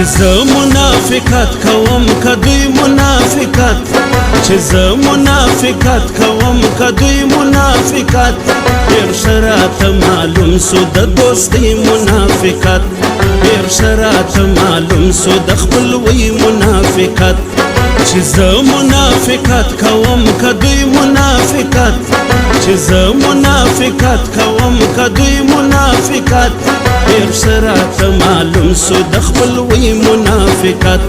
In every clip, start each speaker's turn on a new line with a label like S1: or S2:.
S1: چې زه منافقت کوم کدوی منافقت چې زه منافقت کوم کدوی منافقت ډېر شراته معلوم سو د دوستۍ منافقت ډېر شراته معلوم سو د خپلوۍ منافقت چې زه منافقت کوم کدوی منافقت چې زه منافقت کوم کدوی منافقت ډېر شراته معلوم سو د خپلوۍ منافقت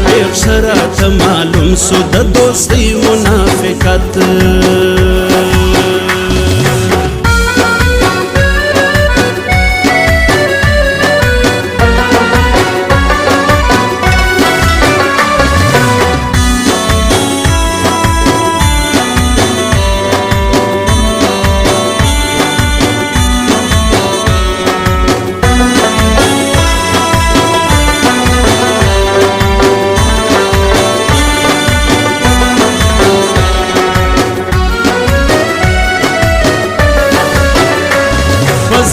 S1: ډېر شراته معلوم سو د دوستۍ منافقت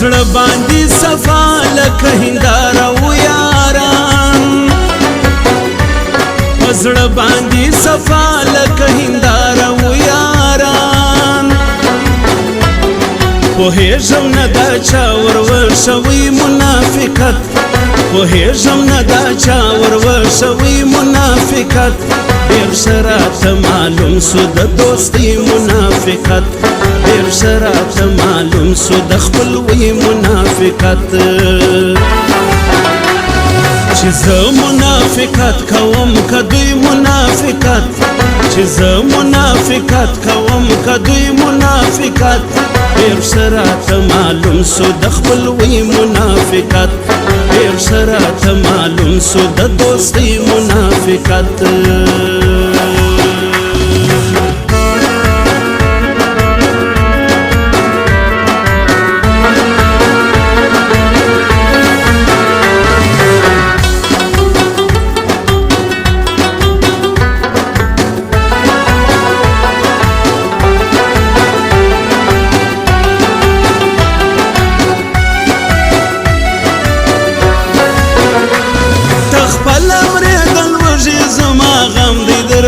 S1: زړه باندې صفا لکه هنداره و یاران زړه باندې صفا لکه هنداره و یاران پوهېږم نه دا چا ورشوی منافقت پوهېږم نه دا چا ورشوی منافقت ډېر شراته معلوم سو د دوستۍ منافقت ډېر شراته معلوم سو د خپلوۍ منافقت چې زه منافقت کوم کدوی منافقت چې زه منافقت کوم کدوی منافقت ډېر شراته معلوم سو د خپلوۍ منافقت ډېر شراته معلوم سو د دوستۍ منافقت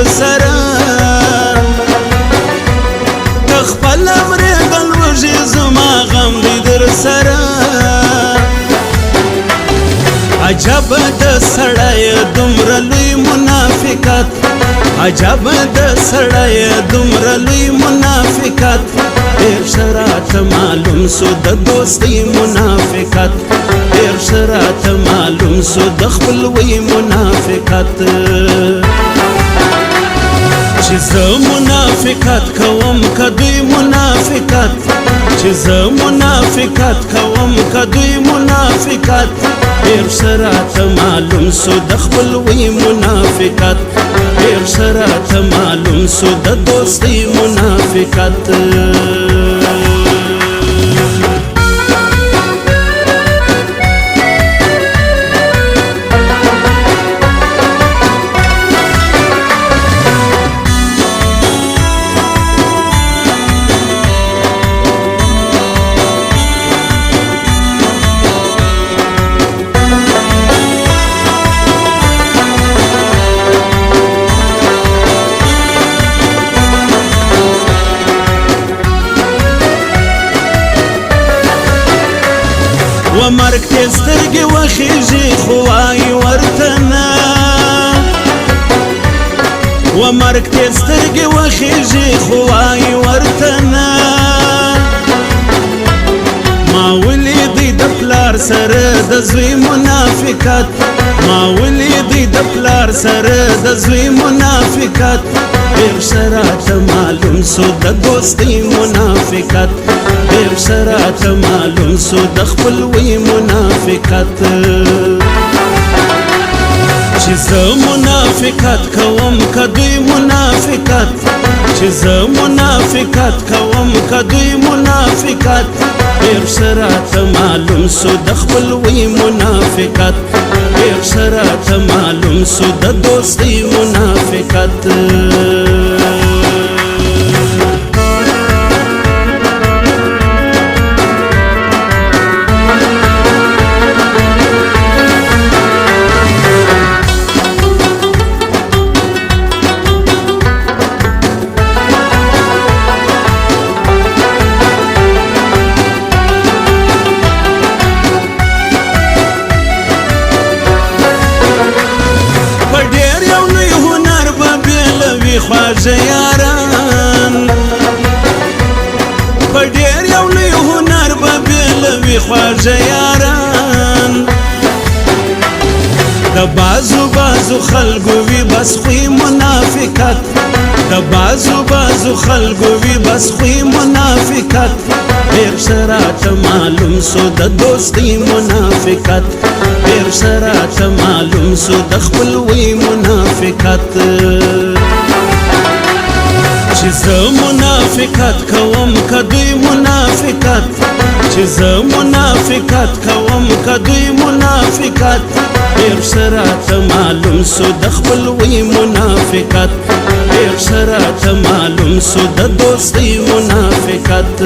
S1: سره تخپل امریدل وږي زما غم دی در سره عجب د سړی دومره لوی منافقت عجب د سړی دومره لوی منافقت ډېر شراته معلوم سو د دوستۍ منافقت ډېر شراته معلوم سو د خپلوۍ منافقت چې زه منافقت کوم کدوی منافقت چې زه منافقت کوم کدوی منافقت ډېر شراته معلوم سو د خپلوۍ منافقت ډېر شراته معلوم سو د دوستۍ منافقت و مرګ ته سترګې وخیږي خو وایي ورته نه و مرګ ته سترګې وخیږي خو وایي ورته نه ما ولیدی د پلار سره د زوی منافقت ما ولیدی د پلار سره د زوی منافقت ډېر شراته معلوم سو د دوستۍ منافقت ډېر شراته معلوم سو د خپلوۍ منافقت چې زه منافقت کوم کدوی منافقت چې زه منافقت کوم کدوی منافقت ډېر شراته معلوم سو د خپلوۍ منافقت ډېر شراته معلوم سو د دوستۍ منافقت جیاران د بازو خلقو وی بس خوی منافقت د بازو خلقو وی بس خوی منافقت ډیر شراط معلوم سو د دوستی منافقت ډیر شراط معلوم سو د خپلوی منافقت چې زه منافقت کوم کدوی منافقت چې زه منافقت کوم کدوی منافقت ډیر شراط معلوم سو د خپلوی منافقت ډیر شراط معلوم سو د دوستی منافقت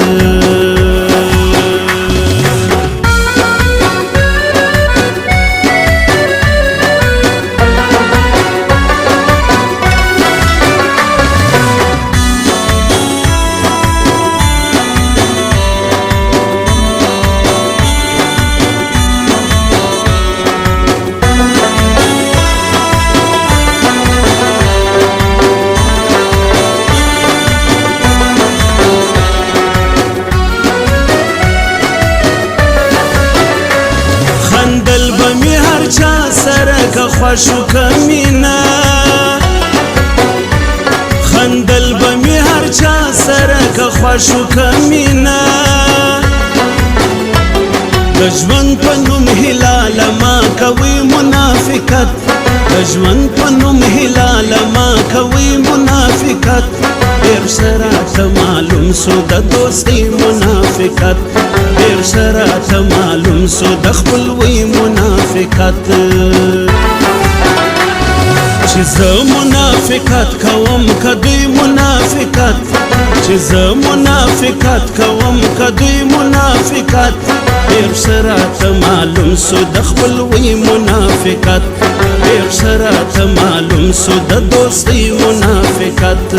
S1: خوشو کمینا خندل بمی هر چا سره که خوشو کمینا د ژوند په نوم هلال ما کوي منافقت د ژوند په نوم هلال ما کوي منافقت ډیر شراط معلوم سو د دوستی منافقت ډیر شراط معلوم سو د خپلوی منافقت چې زه منافقت کوم کدوی منافقت چې زه منافقت کوم کدوی منافقت ډیر شراط معلوم سو د خپلوی منافقت ډیر شراط معلوم سو د دوستی منافقت